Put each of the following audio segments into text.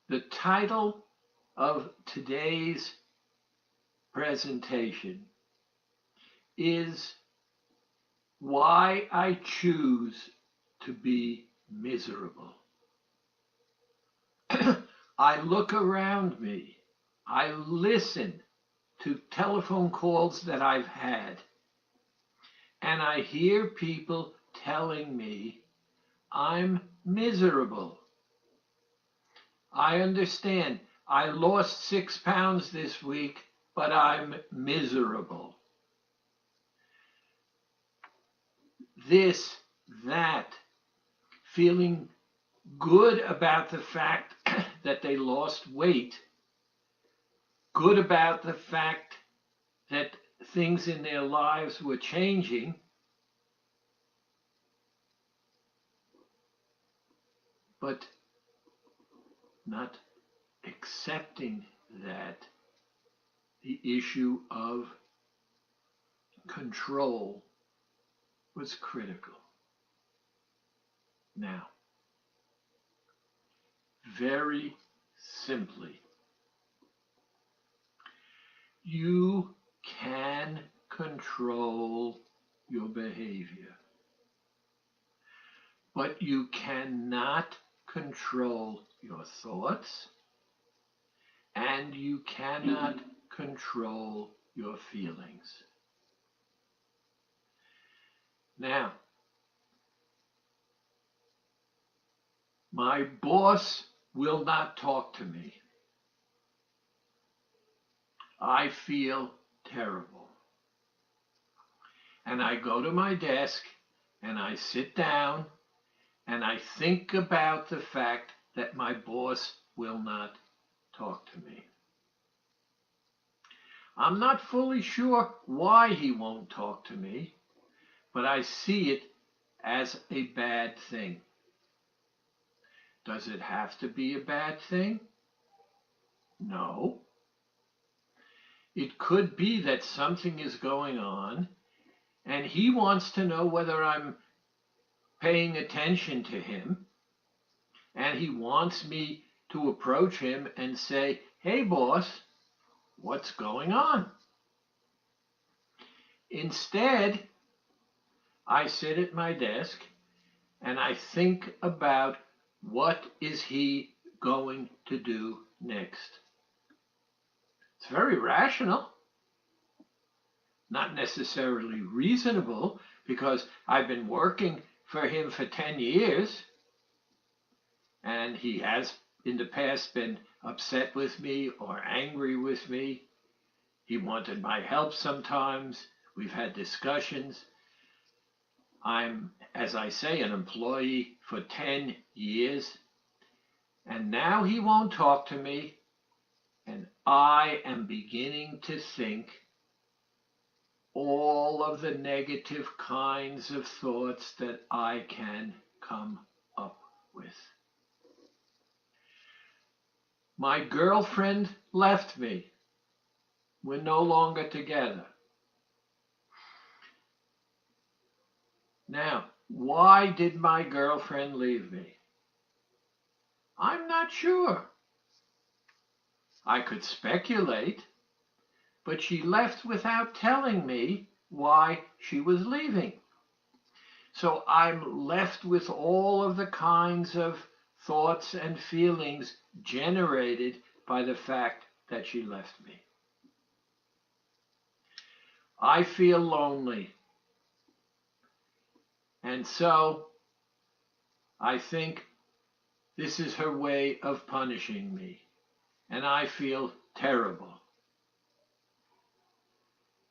The title of today's presentation is Why I Choose to Be Miserable. I look around me. I listen to telephone calls that I've had, and I hear people telling me I'm miserable. I understand I lost 6 pounds this week, but I'm miserable. This, that, feeling good about the fact that they lost weight, good about the fact that things in their lives were changing, but not accepting that the issue of control was critical. Now, very simply, you can control your behavior, but you cannot control your thoughts, and you cannot control your feelings. Now, my boss will not talk to me. I feel terrible. And I go to my desk and I sit down and I think about the fact that my boss will not talk to me. I'm not fully sure why he won't talk to me, but I see it as a bad thing. Does it have to be a bad thing? No. It could be that something is going on and he wants to know whether I'm paying attention to him, and he wants me to approach him and say, "Hey, boss, what's going on?" Instead, I sit at my desk and I think about what is he going to do next. It's very rational, not necessarily reasonable, because I've been working for him for 10 years, and he has in the past been upset with me or angry with me. He wanted my help sometimes. We've had discussions. I'm, as I say, an employee for 10 years, and now he won't talk to me, and I am beginning to think all of the negative kinds of thoughts that I can come up with. My girlfriend left me. We're no longer together. Now, why did my girlfriend leave me? I'm not sure. I could speculate, but she left without telling me why she was leaving. So I'm left with all of the kinds of thoughts and feelings generated by the fact that she left me. I feel lonely. And so I think this is her way of punishing me. And I feel terrible.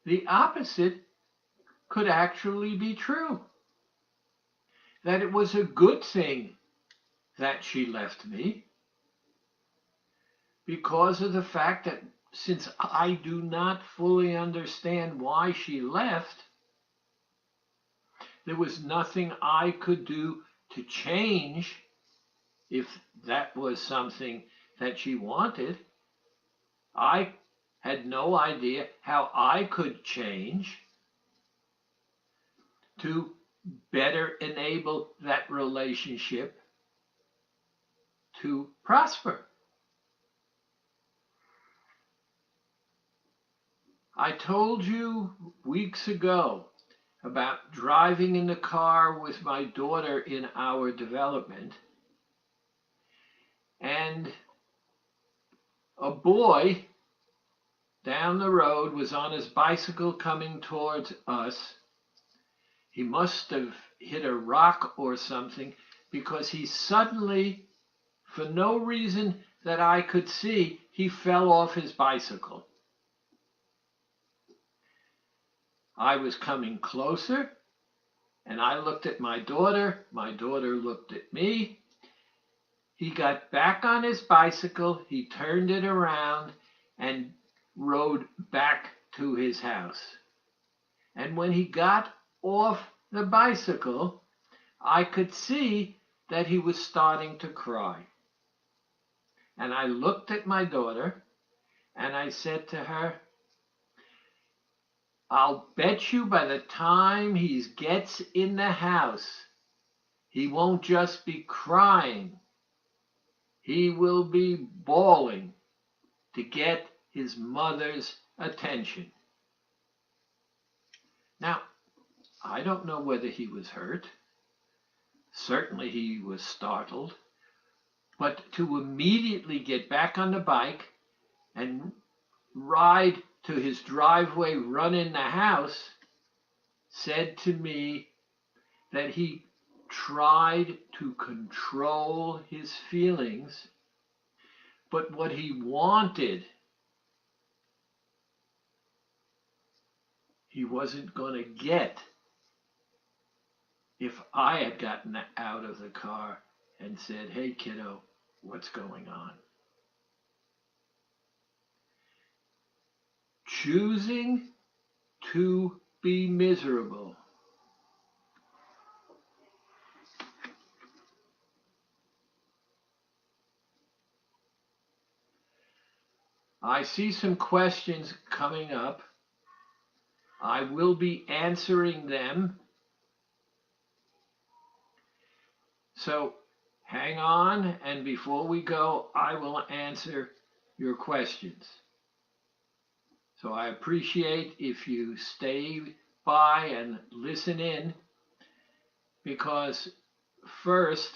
The opposite could actually be true. That it was a good thing that she left me, because of the fact that since I do not fully understand why she left, there was nothing I could do to change if that was something that she wanted. I had no idea how I could change to better enable that relationship to prosper. I told you weeks ago about driving in the car with my daughter in our development, and a boy down the road was on his bicycle coming towards us. He must have hit a rock or something because he suddenly, for no reason that I could see, he fell off his bicycle. I was coming closer and I looked at my daughter. My daughter looked at me. He got back on his bicycle. He turned it around and rode back to his house. And when he got off the bicycle, I could see that he was starting to cry. And I looked at my daughter and I said to her, I'll bet you by the time he gets in the house, he won't just be crying, he will be bawling to get his mother's attention. Now, I don't know whether he was hurt. Certainly he was startled. But to immediately get back on the bike and ride to his driveway, run in the house, said to me that he tried to control his feelings, but what he wanted, he wasn't going to get if I had gotten out of the car and said, hey, kiddo, what's going on? Choosing to be miserable. I see some questions coming up. I will be answering them. So hang on, and before we go, I will answer your questions. So I appreciate if you stay by and listen in, because first,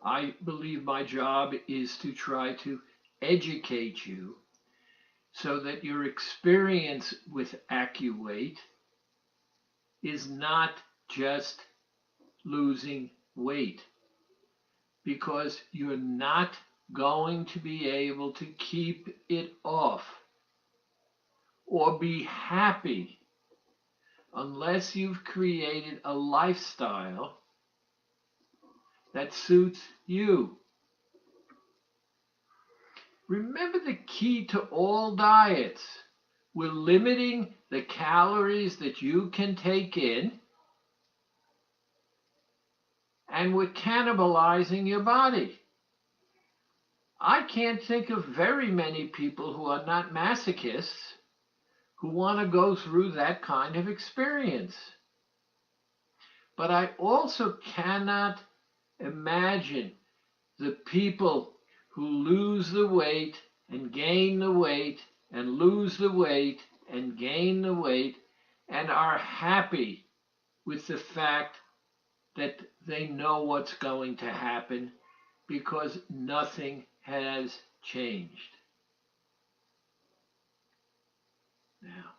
I believe my job is to try to educate you so that your experience with AccuWeight is not just losing weight, because you're not going to be able to keep it off or be happy unless you've created a lifestyle that suits you. Remember, the key to all diets: we're limiting the calories that you can take in, and we're cannibalizing your body. I can't think of very many people who are not masochists who want to go through that kind of experience. But I also cannot imagine the people who lose the weight and gain the weight and lose the weight and gain the weight and are happy with the fact that they know what's going to happen because nothing has changed. Now,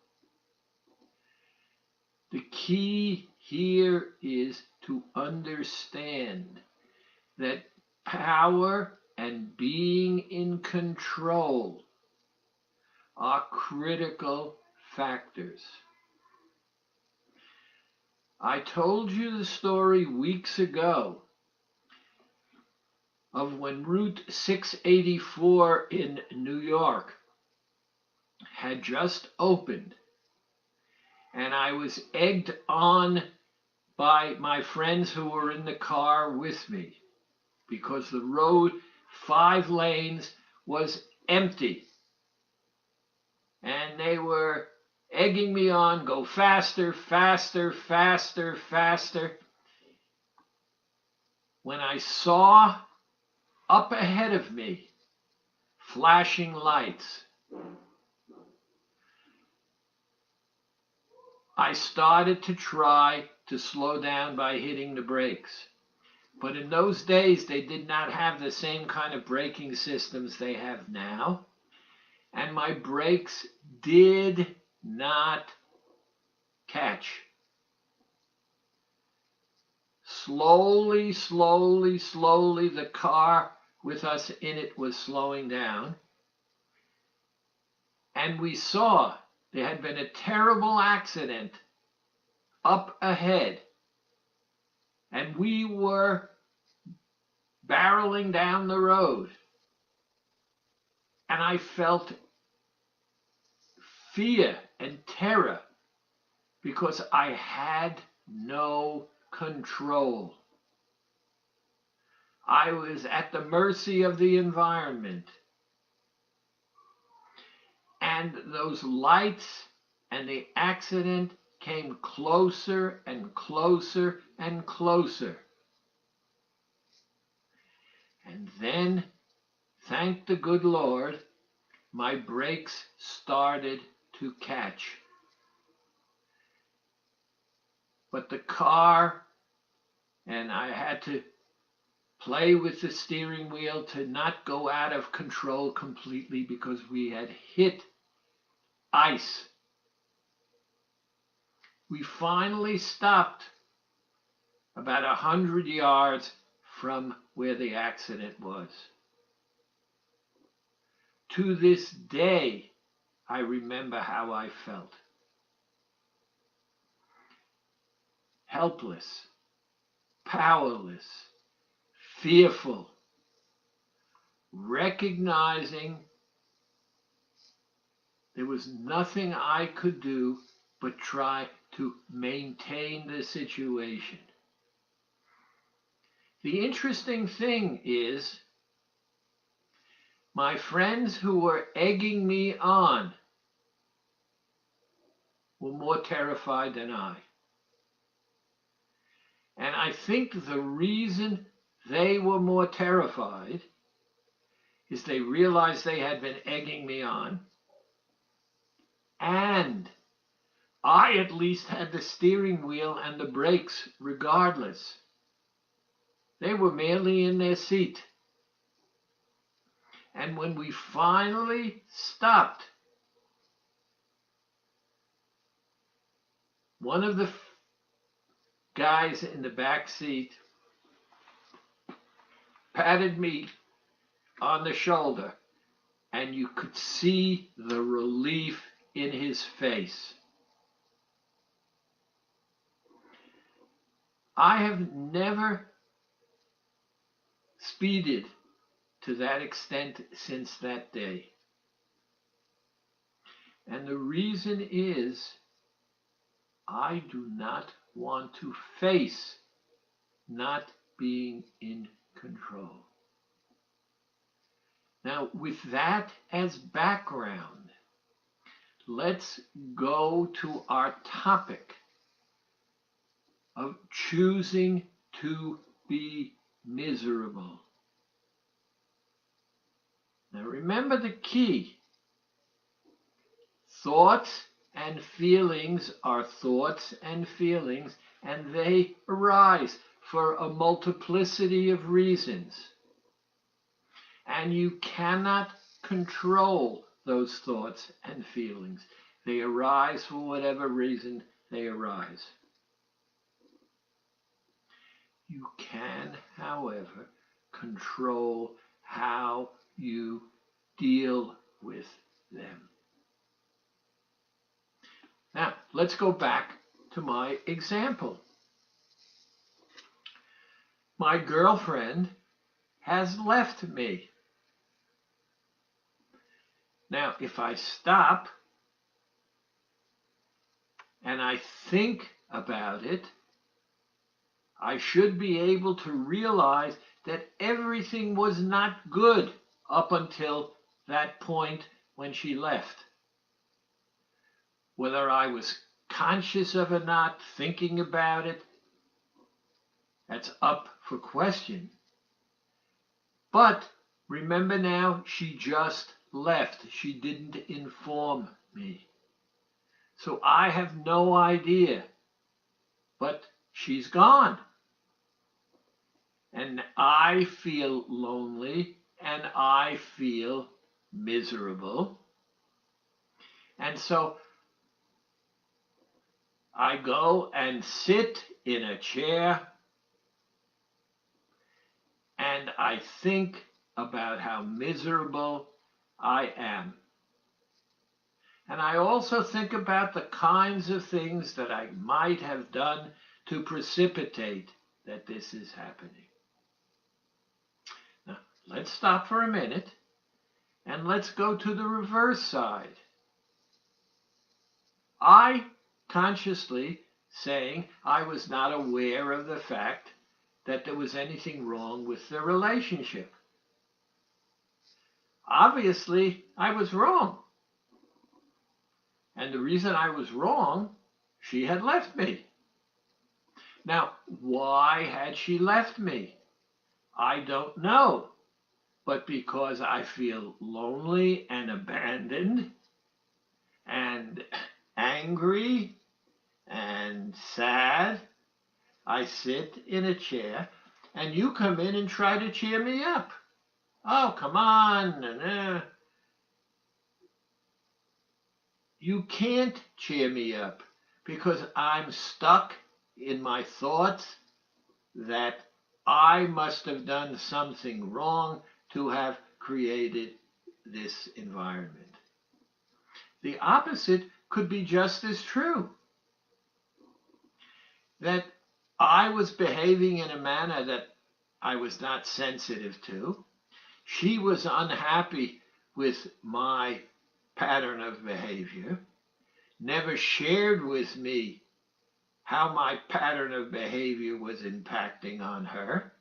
the key here is to understand that power and being in control are critical factors. I told you the story weeks ago of when Route 684 in New York had just opened, and I was egged on by my friends who were in the car with me because the road, 5 lanes, was empty. And they were egging me on, go faster, faster, faster, faster. When I saw up ahead of me flashing lights, I started to try to slow down by hitting the brakes. But in those days, they did not have the same kind of braking systems they have now. And my brakes did not catch. Slowly, slowly, slowly, the car with us in it was slowing down. And we saw there had been a terrible accident up ahead. And we were barreling down the road. And I felt fear and terror because I had no control. I was at the mercy of the environment. And those lights and the accident came closer and closer and closer. And then, thank the good Lord, my brakes started to catch. But the car, and I had to play with the steering wheel to not go out of control completely because we had hit ice. We finally stopped about 100 yards from where the accident was. To this day, I remember how I felt. Helpless, powerless, fearful, recognizing there was nothing I could do but try to maintain the situation. The interesting thing is, my friends who were egging me on were more terrified than I. And I think the reason they were more terrified is they realized they had been egging me on, and I at least had the steering wheel and the brakes regardless. They were merely in their seat. And when we finally stopped, one of the guys in the back seat patted me on the shoulder, and you could see the relief in his face. I have never speeded to that extent since that day. And the reason is I do not want to face not being in control. Now, with that as background, let's go to our topic of choosing to be miserable. Now, remember the key. Thoughts and feelings are thoughts and feelings, and they arise for a multiplicity of reasons. And you cannot control those thoughts and feelings. They arise for whatever reason they arise. You can, however, control how you deal with them. Now, let's go back to my example. My girlfriend has left me. Now, if I stop and I think about it, I should be able to realize that everything was not good up until that point when she left. Whether I was conscious of it or not, thinking about it, that's up for question. But remember now, she just left. She didn't inform me. So I have no idea, but she's gone. And I feel lonely and I feel miserable. And so I go and sit in a chair and I think about how miserable I am. And I also think about the kinds of things that I might have done to precipitate that this is happening. Now, let's stop for a minute and let's go to the reverse side. I consciously saying I was not aware of the fact that there was anything wrong with the relationship. Obviously, I was wrong. And the reason I was wrong, she had left me. Now, why had she left me? I don't know. But because I feel lonely and abandoned and angry and sad, I sit in a chair and you come in and try to cheer me up. Oh, come on. You can't cheer me up because I'm stuck in my thoughts that I must have done something wrong to have created this environment. The opposite could be just as true. That I was behaving in a manner that I was not sensitive to. She was unhappy with my pattern of behavior, never shared with me how my pattern of behavior was impacting on her.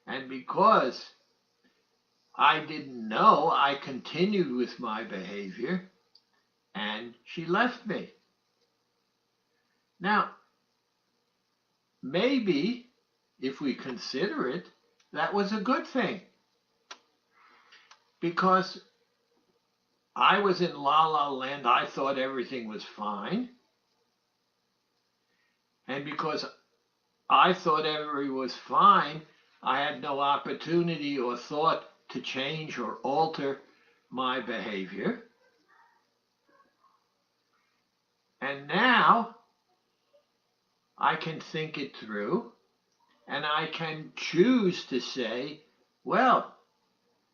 And because I didn't know, I continued with my behavior and she left me. Now, maybe if we consider it, that was a good thing. Because I was in la la land, I thought everything was fine. And because I thought everything was fine, I had no opportunity or thought to change or alter my behavior. And now I can think it through and I can choose to say, well,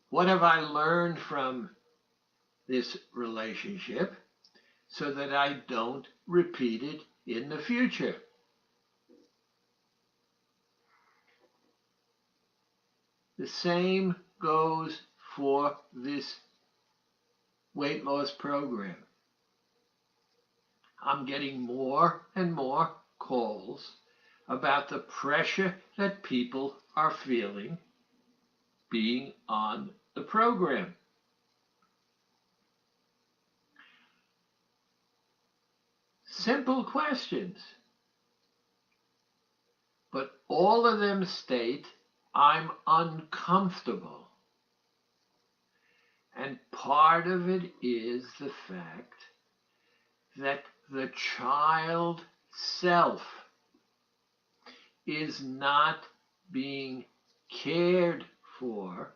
what have I learned from this relationship so that I don't repeat it in the future? The same goes for this weight loss program. I'm getting more and more calls about the pressure that people are feeling being on the program. Simple questions, but all of them state I'm uncomfortable. And part of it is the fact that the child self is not being cared for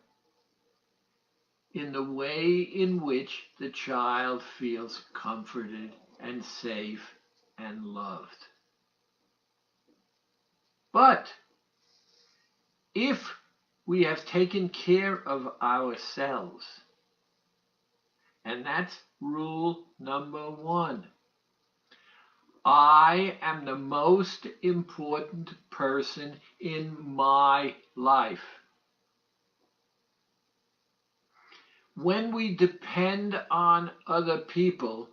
in the way in which the child feels comforted and safe and loved. But if we have taken care of ourselves, and that's rule number one, I am the most important person in my life. When we depend on other people,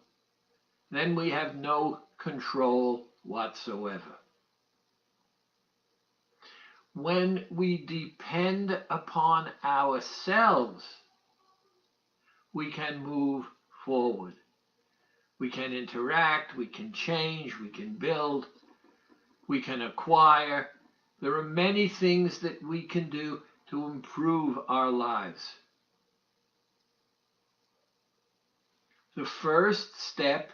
then we have no control whatsoever. When we depend upon ourselves, we can move forward. We can interact, we can change, we can build, we can acquire. There are many things that we can do to improve our lives. The first step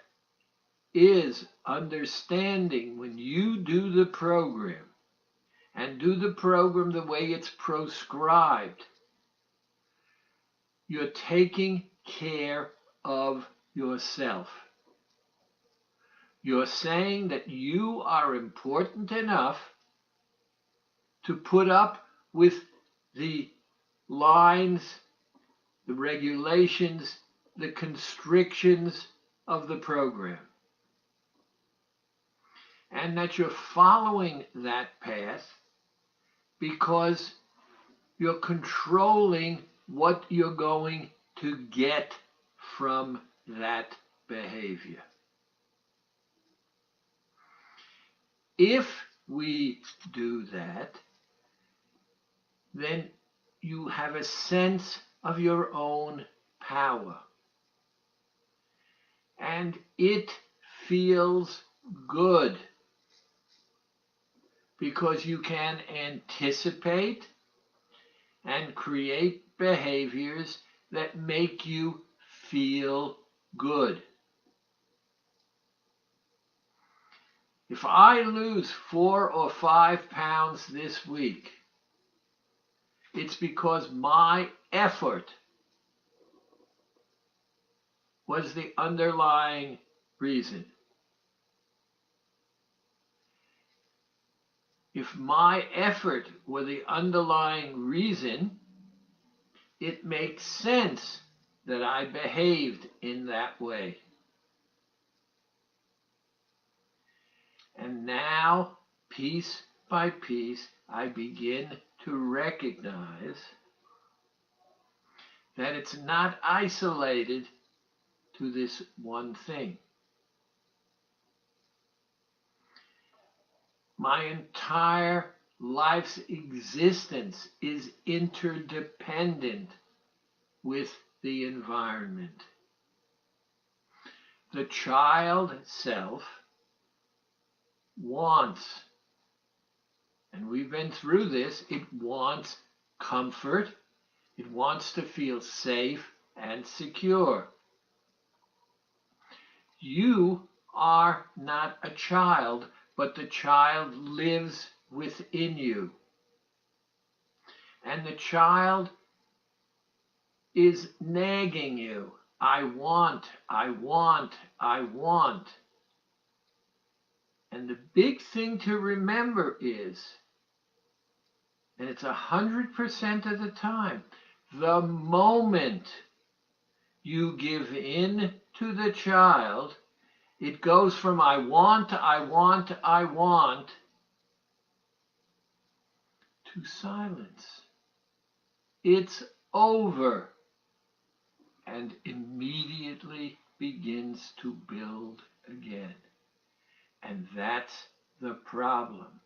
is understanding when you do the program and do the program the way it's prescribed, you're taking care of yourself. You're saying that you are important enough to put up with the lines, the regulations, the constrictions of the program. And that you're following that path because you're controlling what you're going to get from that behavior. If we do that, then you have a sense of your own power. And it feels good because you can anticipate and create behaviors that make you feel good. If I lose 4 or 5 pounds this week, it's because my effort was the underlying reason. If my effort were the underlying reason, it makes sense that I behaved in that way. And now, piece by piece, I begin to recognize that it's not isolated to this one thing. My entire life's existence is interdependent with the environment. The child self wants, and we've been through this, it wants comfort, it wants to feel safe and secure. You are not a child, but the child lives within you. And the child is nagging you. I want, I want, I want. And the big thing to remember is, and it's 100% of the time, the moment you give in to the child, it goes from I want, I want, I want, to silence. It's over. And immediately begins to build again. And that's the problem.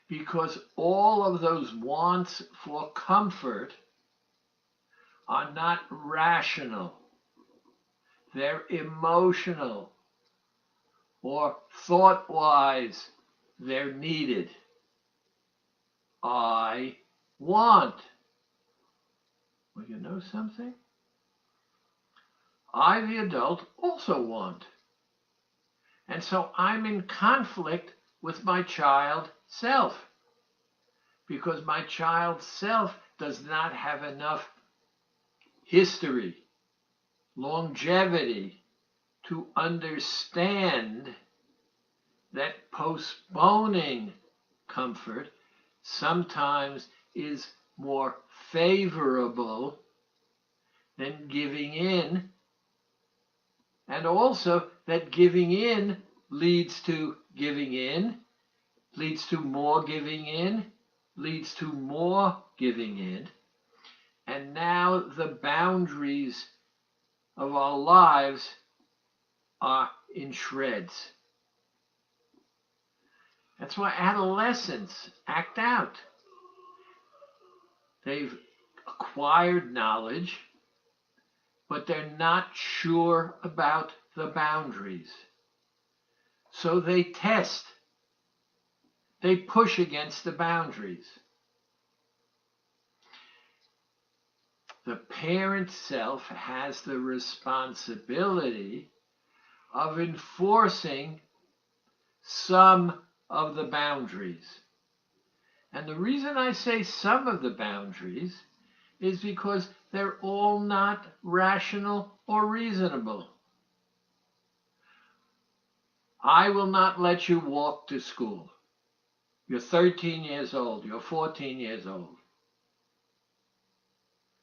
Because all of those wants for comfort are not rational. They're emotional. Or thought-wise, they're needed. I want. Well, you know something? I, the adult, also want. And so I'm in conflict with my child self because my child self does not have enough history, longevity to understand that postponing comfort sometimes is more favorable than giving in, and also that giving in leads to giving in, leads to more giving in, leads to more giving in, and now the boundaries of our lives are in shreds. That's why adolescents act out. They've acquired knowledge, but they're not sure about the boundaries. So they test. They push against the boundaries. The parent self has the responsibility of enforcing some of the boundaries. And the reason I say some of the boundaries is because they're all not rational or reasonable. I will not let you walk to school. You're 13 years old, you're 14 years old,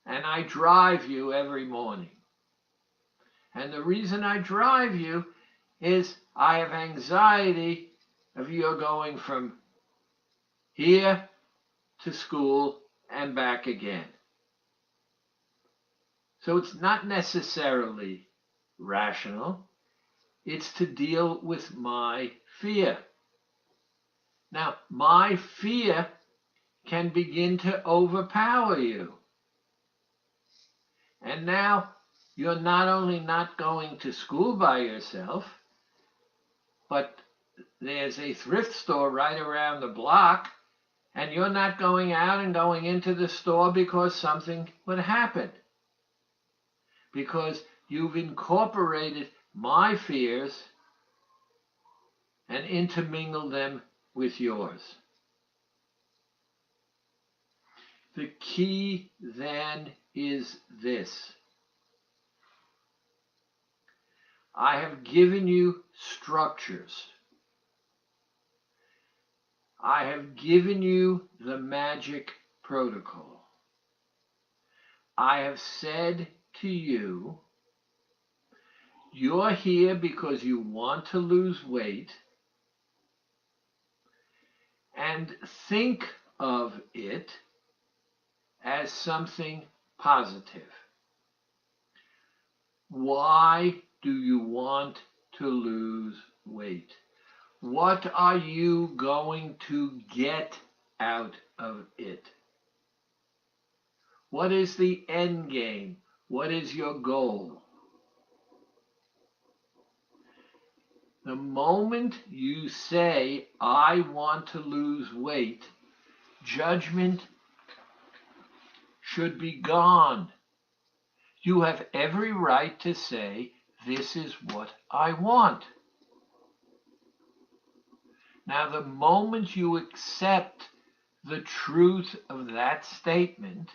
and I drive you every morning. And the reason I drive you is I have anxiety of you going from here to school and back again. So it's not necessarily rational. It's to deal with my fear. Now, my fear can begin to overpower you. And now you're not only not going to school by yourself, but there's a thrift store right around the block, and you're not going out and going into the store because something would happen. Because you've incorporated my fears and intermingled them with yours. The key then is this. I have given you structures. I have given you the magic protocol. I have said to you, you're here because you want to lose weight, and think of it as something positive. Why do you want to lose weight? What are you going to get out of it? What is the end game? What is your goal? The moment you say, I want to lose weight, judgment should be gone. You have every right to say, this is what I want. Now, the moment you accept the truth of that statement,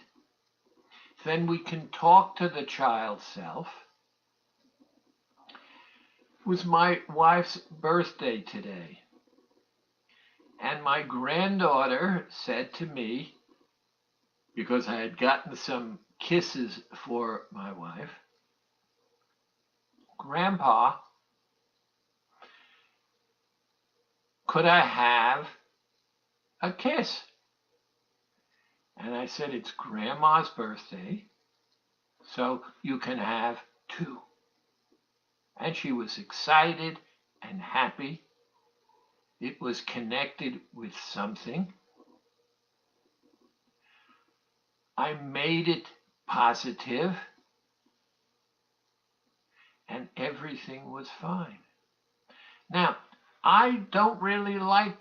then we can talk to the child self. It was my wife's birthday today, and my granddaughter said to me, because I had gotten some kisses for my wife, Grandpa, could I have a kiss? And I said, it's Grandma's birthday, so you can have two. And she was excited and happy. It was connected with something. I made it positive, and everything was fine. Now, I don't really like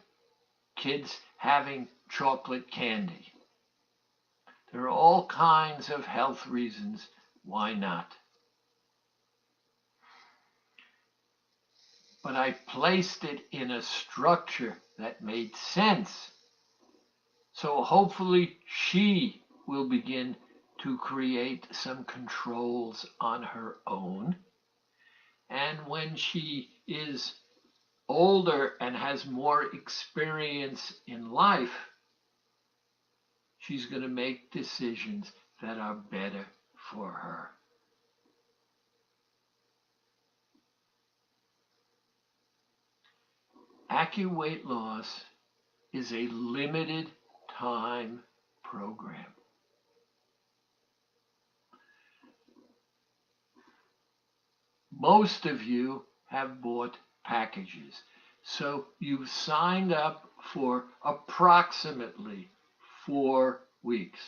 kids having chocolate candy. There are all kinds of health reasons why not. But I placed it in a structure that made sense. So hopefully she will begin to create some controls on her own. And when she is older and has more experience in life, she's going to make decisions that are better for her. AccuWeight Loss is a limited time program. Most of you have bought packages, so you've signed up for approximately 4 weeks.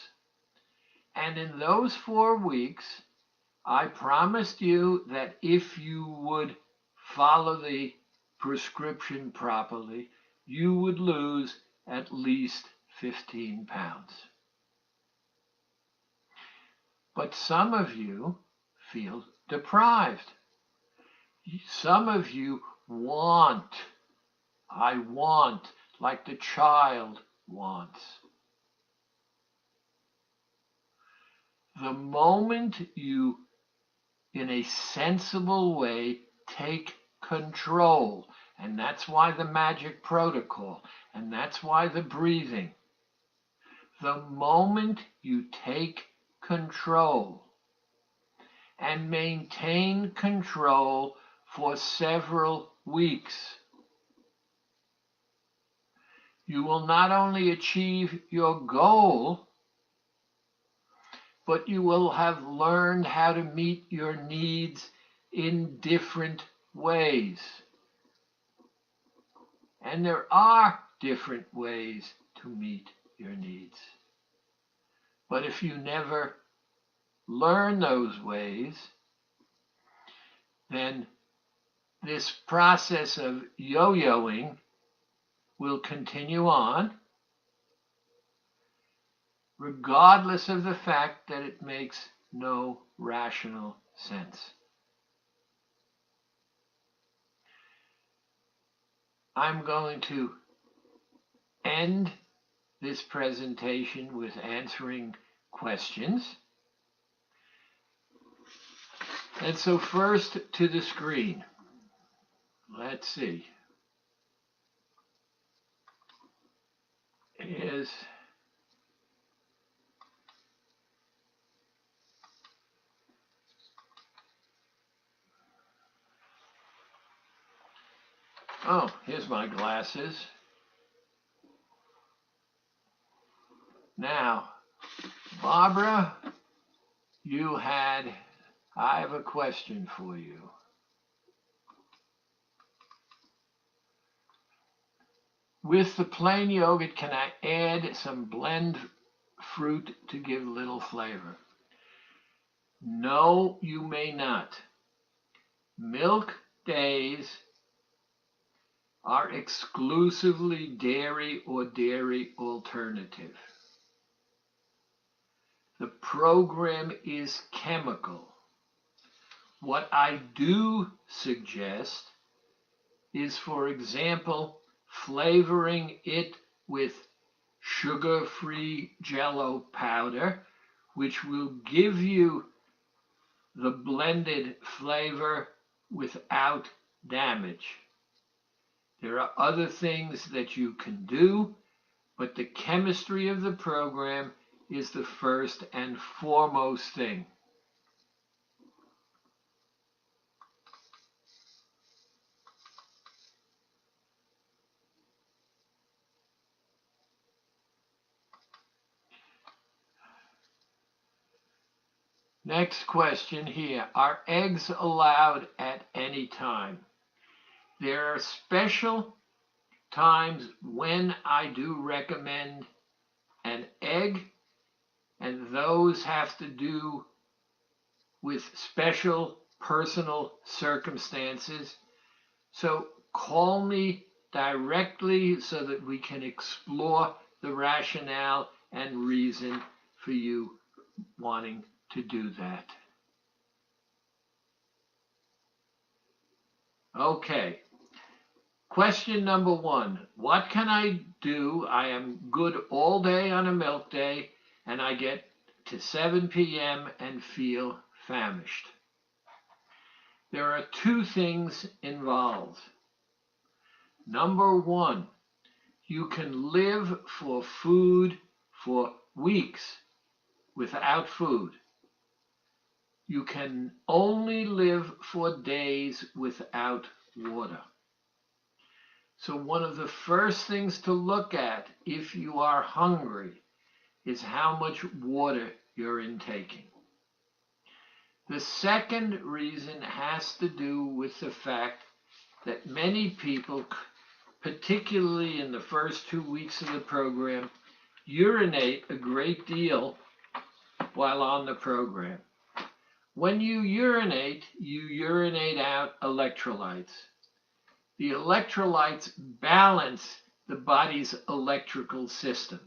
And in those 4 weeks, I promised you that if you would follow the prescription properly, you would lose at least 15 pounds. But some of you feel deprived. Some of you want, I want, like the child wants. The moment you, in a sensible way, take control, and that's why the magic protocol, and that's why the breathing. The moment you take control and maintain control for several weeks, you will not only achieve your goal, but you will have learned how to meet your needs in different ways. And there are different ways to meet your needs. But if you never learn those ways, then this process of yo-yoing will continue on, regardless of the fact that it makes no rational sense. I'm going to end this presentation with answering questions. And so first to the screen. Let's see. Here's my glasses. Now, Barbara, I have a question for you. With the plain yogurt, can I add some blend fruit to give a little flavor? No, you may not. Milk days are exclusively dairy or dairy alternative. The program is chemical. What I do suggest is, for example, flavoring it with sugar-free Jell-O powder, which will give you the blended flavor without damage. There are other things that you can do, but the chemistry of the program is the first and foremost thing. Next question here. Are eggs allowed at any time? There are special times when I do recommend an egg, and those have to do with special personal circumstances. So call me directly so that we can explore the rationale and reason for you wanting to do that. Okay. Question number 1. What can I do? I am good all day on a milk day, and I get to 7 p.m. and feel famished. There are 2 things involved. Number 1, you can live for food for weeks without food. You can only live for days without water. So one of the first things to look at if you are hungry is how much water you're intaking. The second reason has to do with the fact that many people, particularly in the first 2 weeks of the program, urinate a great deal while on the program. When you urinate out electrolytes. The electrolytes balance the body's electrical system.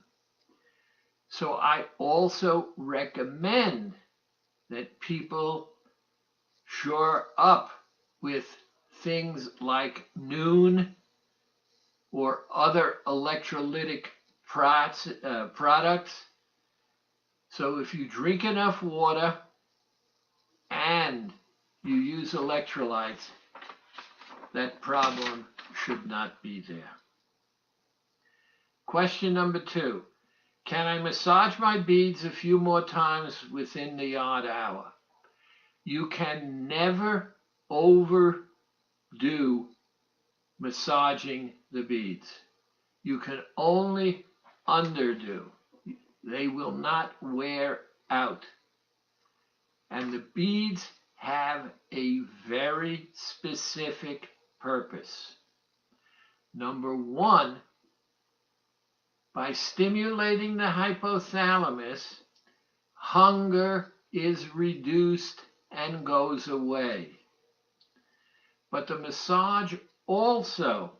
So I also recommend that people shore up with things like Noon or other electrolytic products. So if you drink enough water and you use electrolytes, that problem should not be there. Question number 2. Can I massage my beads a few more times within the odd hour? You can never overdo massaging the beads. You can only underdo. They will not wear out. And the beads have a very specific purpose. Number 1, by stimulating the hypothalamus, hunger is reduced and goes away. But the massage also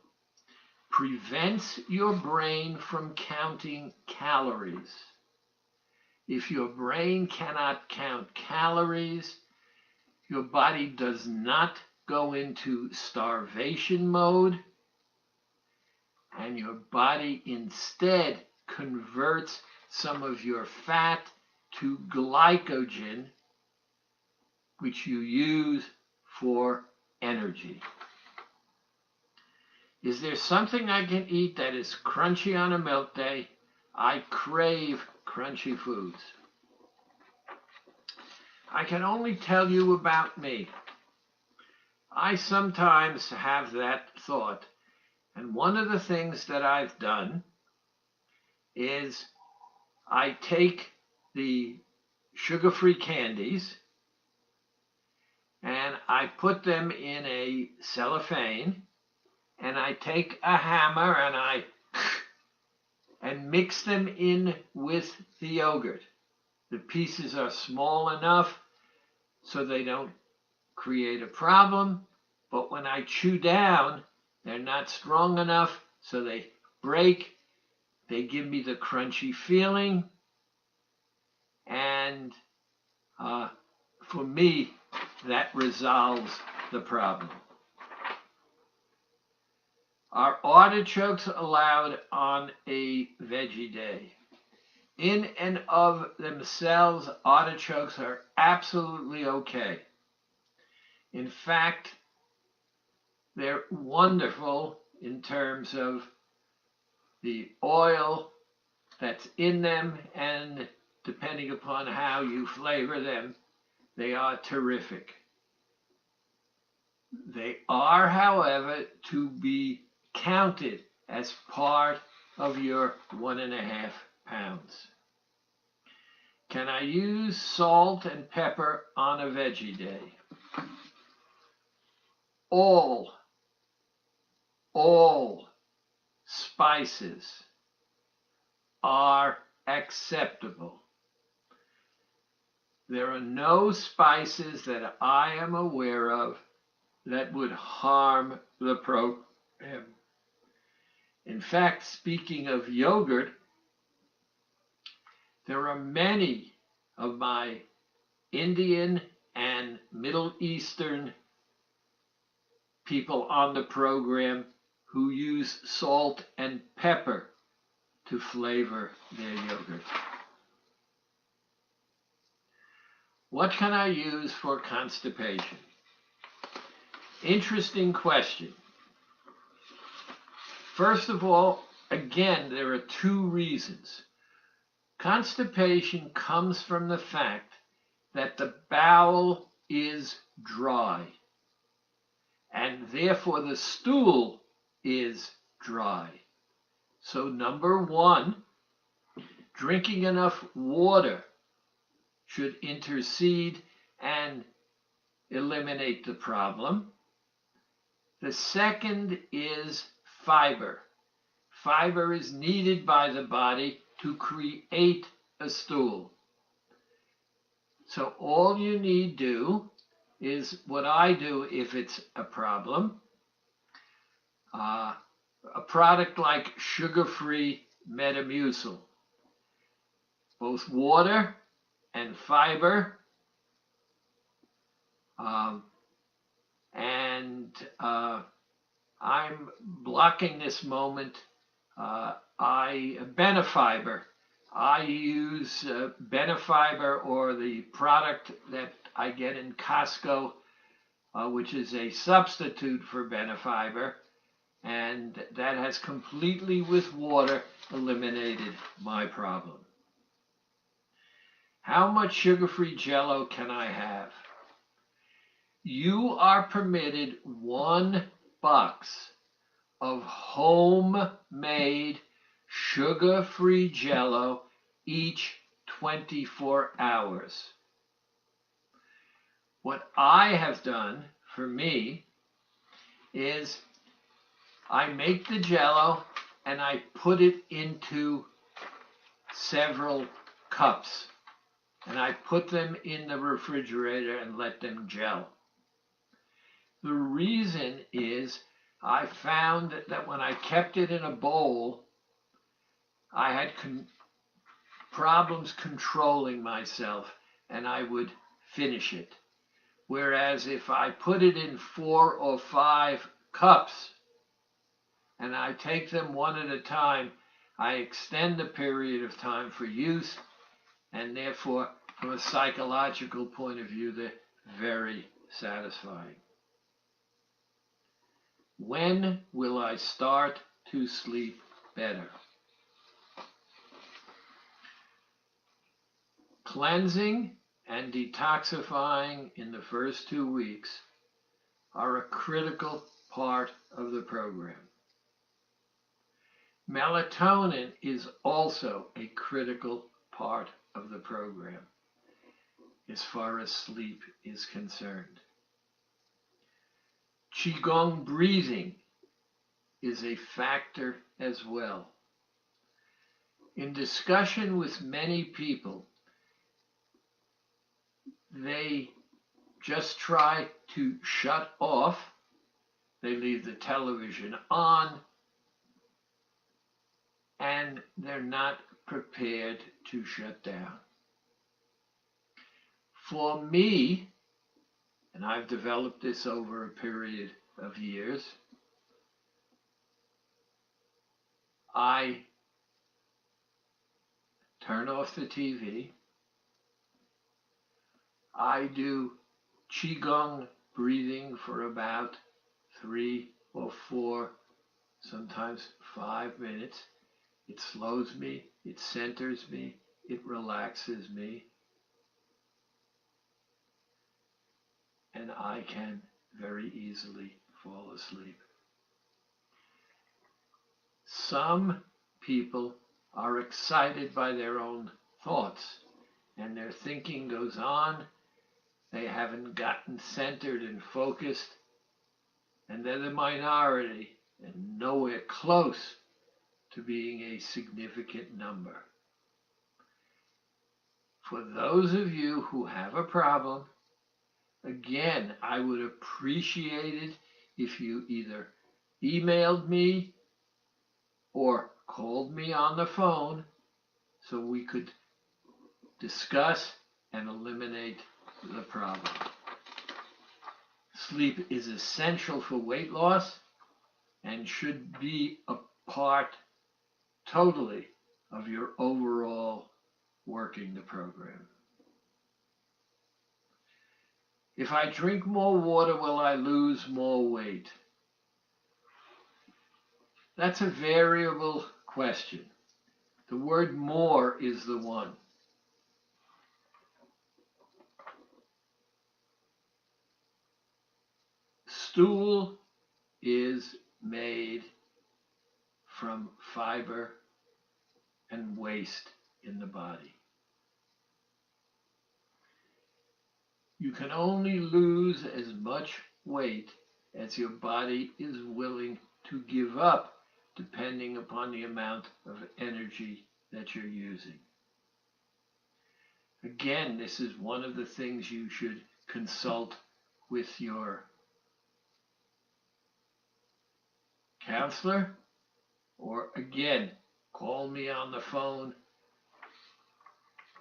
prevents your brain from counting calories. If your brain cannot count calories, your body does not go into starvation mode, and your body instead converts some of your fat to glycogen, which you use for energy. Is there something I can eat that is crunchy on a milk day? I crave crunchy foods. I can only tell you about me. I sometimes have that thought, and one of the things that I've done is I take the sugar-free candies and I put them in a cellophane, and I take a hammer and mix them in with the yogurt. The pieces are small enough so they don't create a problem, but when I chew down, they're not strong enough so they break. They give me the crunchy feeling, and for me, that resolves the problem. Are artichokes allowed on a veggie day? In and of themselves, artichokes are absolutely okay. In fact, they're wonderful in terms of the oil that's in them, and depending upon how you flavor them, they are terrific. They are, however, to be counted as part of your 1.5 pounds. Can I use salt and pepper on a veggie day? All spices are acceptable. There are no spices that I am aware of that would harm the program. In fact, speaking of yogurt, there are many of my Indian and Middle Eastern people on the program who use salt and pepper to flavor their yogurt. What can I use for constipation? Interesting question. First of all, again, there are 2 reasons. Constipation comes from the fact that the bowel is dry, and therefore the stool is dry. So number 1, drinking enough water should intercede and eliminate the problem. The second is fiber. Fiber is needed by the body to create a stool. So all you need do is what I do if it's a problem. A product like sugar-free Metamucil. Both water and fiber, and and I'm blocking this moment. Benefiber. I use Benefiber, or the product that I get in Costco, which is a substitute for Benefiber, and that has completely, with water, eliminated my problem. How much sugar-free Jell-O can I have? You are permitted 1 box of homemade sugar-free Jell-O each 24 hours. What I have done for me is I make the Jell-O and I put it into several cups, and I put them in the refrigerator and let them gel. The reason is I found that when I kept it in a bowl, I had problems controlling myself, and I would finish it. Whereas if I put it in 4 or 5 cups and I take them one at a time, I extend the period of time for use, and therefore, from a psychological point of view, they're very satisfying. When will I start to sleep better? Cleansing and detoxifying in the first 2 weeks are a critical part of the program. Melatonin is also a critical part of the program as far as sleep is concerned. Qigong breathing is a factor as well. In discussion with many people, they just try to shut off. They leave the television on, and they're not prepared to shut down. For me, and I've developed this over a period of years, I turn off the TV. I do Qigong breathing for about 3 or 4, sometimes 5 minutes. It slows me, it centers me, it relaxes me, and I can very easily fall asleep. Some people are excited by their own thoughts, and their thinking goes on. They haven't gotten centered and focused, and they're the minority and nowhere close to being a significant number. For those of you who have a problem, again, I would appreciate it if you either emailed me or called me on the phone so we could discuss and eliminate the problem. Sleep is essential for weight loss and should be a part totally of your overall working the program. If I drink more water, will I lose more weight? That's a variable question. The word more is the one. Stool is made from fiber and waste in the body. You can only lose as much weight as your body is willing to give up, depending upon the amount of energy that you're using. Again, this is one of the things you should consult with your counselor, or again, call me on the phone.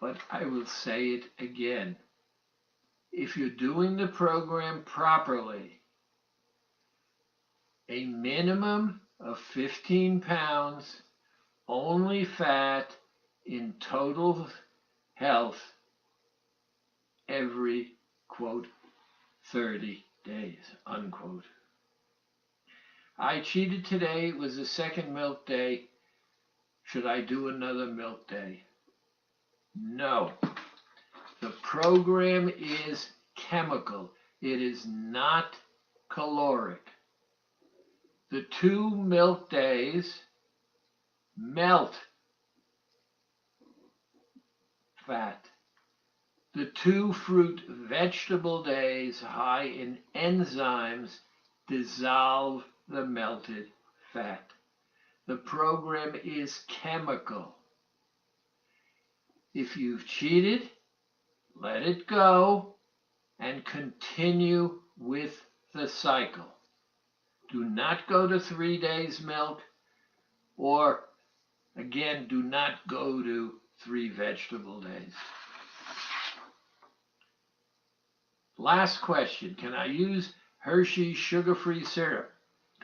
But I will say it again. If you're doing the program properly, a minimum of 15 pounds, only fat in total health every, quote, 30 days, unquote. I cheated today. It was the second milk day. Should I do another milk day? No. The program is chemical. It is not caloric. The 2 milk days melt fat. The 2 fruit vegetable days high in enzymes dissolve the melted fat. The program is chemical. If you've cheated, let it go and continue with the cycle. Do not go to 3 days milk, or again, do not go to 3 vegetable days. Last question, can I use Hershey's sugar-free syrup?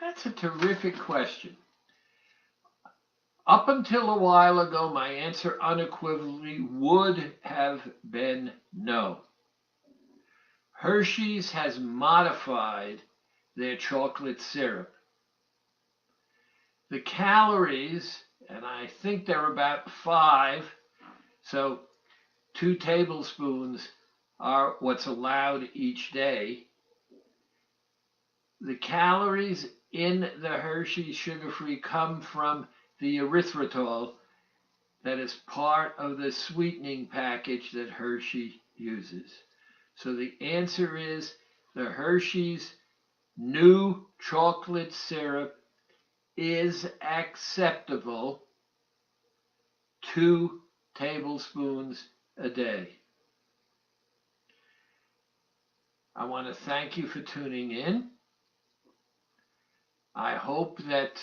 That's a terrific question. Up until a while ago, my answer unequivocally would have been no. Hershey's has modified their chocolate syrup. The calories, and I think they're about 5, so 2 tablespoons are what's allowed each day. The calories in the Hershey's sugar-free come from the erythritol that is part of the sweetening package that Hershey uses. So the answer is the Hershey's new chocolate syrup is acceptable 2 tablespoons a day. I want to thank you for tuning in. I hope that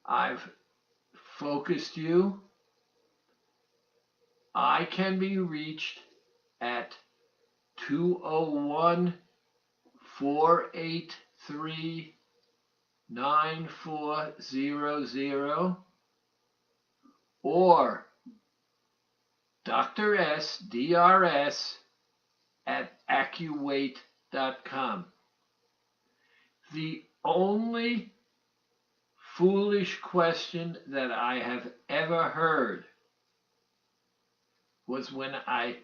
I've focused you. I can be reached at 201-483-9400 or Dr. S, DRS, at AccuWeight.com. The only foolish question that I have ever heard was when I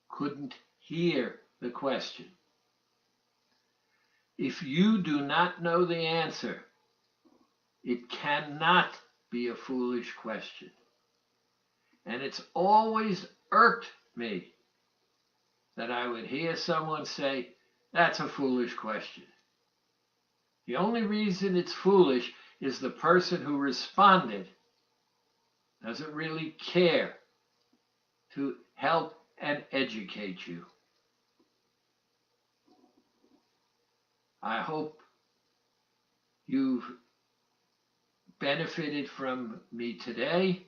couldn't hear the question. If you do not know the answer, it cannot be a foolish question. And it's always irked me that I would hear someone say, that's a foolish question. The only reason it's foolish is the person who responded doesn't really care to help and educate you. I hope you've benefited from me today.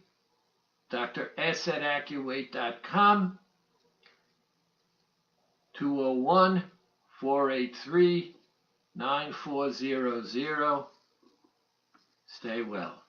Dr. S at AccuWeight.com, 201-483-9400. Stay well.